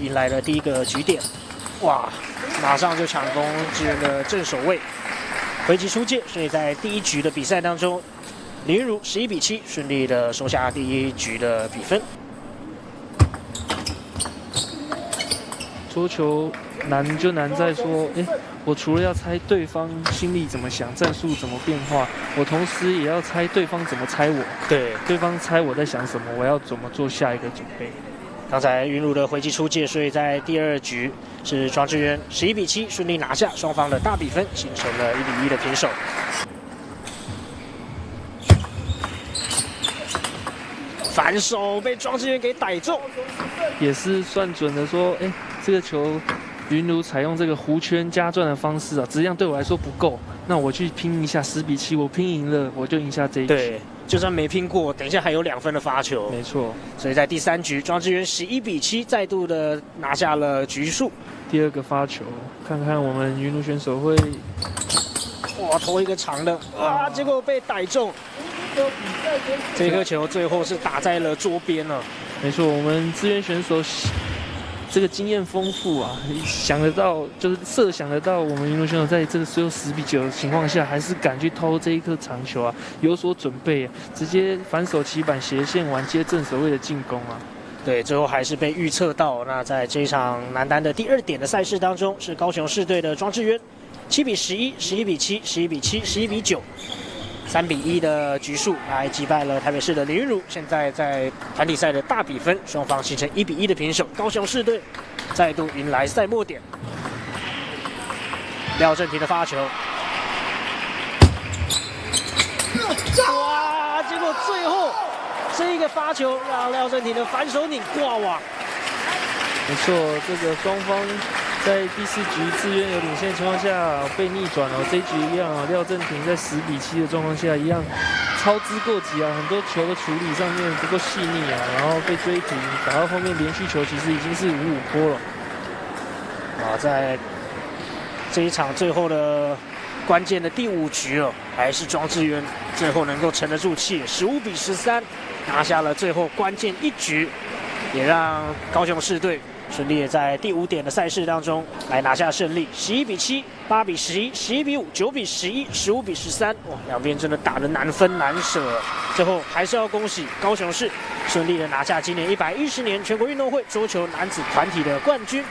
迎来了第一个局点。哇，马上就抢攻支援的正守卫，回击出界，所以在第一局的比赛当中，林昀11比7顺利的收下第一局的比分。桌球难就难在说，我除了要猜对方心里怎么想，战术怎么变化，我同时也要猜对方怎么猜我。对，对方猜我在想什么，我要怎么做下一个准备。刚才云儒的回击出界，所以在第二局是庄智渊11比7顺利拿下双方的大比分，形成了1比1的平手。反手被庄智渊给逮中，也是算准的说，这个球云儒采用这个弧圈加转的方式啊，质量对我来说不够，那我去拼一下10比7，我拼赢了，我就赢下这一局。对，就算没拼过，等一下还有2分的发球。没错。所以在第3局，庄智渊11比7再度的拿下了局数。第二个发球，看看我们云儒选手会，哇，投一个长的，啊，结果被逮中。这颗球最后是打在了桌边了。没错，我们资源选手这个经验丰富啊，想得到就是设想得到，我们云儒选手在这个最后10比9的情况下，还是敢去偷这一颗长球啊，有所准备啊，直接反手起板斜线完接正守卫的进攻啊。对，最后还是被预测到。那在这一场男单的第2点的赛事当中，是高雄市队的庄智渊7比11、11比7、11比7、11比9。3比1的局数来击败了台北市的林昀儒，现在在团体赛的大比分，双方形成1比1的平手。高雄市队再度迎来赛末点，廖正廷的发球，哇！结果最后这个发球让廖正廷的反手拧挂网。没错，这个双方在第4局智渊有领先的情况下被逆转哦，这一局一样啊，廖正廷在10比7的状况下一样操之过急啊，很多球的处理上面不够细腻啊，然后被追平，打到后面连续球其实已经是5-5波了。在这一场最后的关键的第5局哦，还是庄智渊最后能够沉得住气，15比13拿下了最后关键1局，也让高雄市队顺利在第5点的赛事当中来拿下胜利，11比7、8比11、11比5、9比11、15比13。哇，两边真的打得难分难舍。最后还是要恭喜高雄市顺利的拿下今年110年全国运动会桌球男子团体的冠军。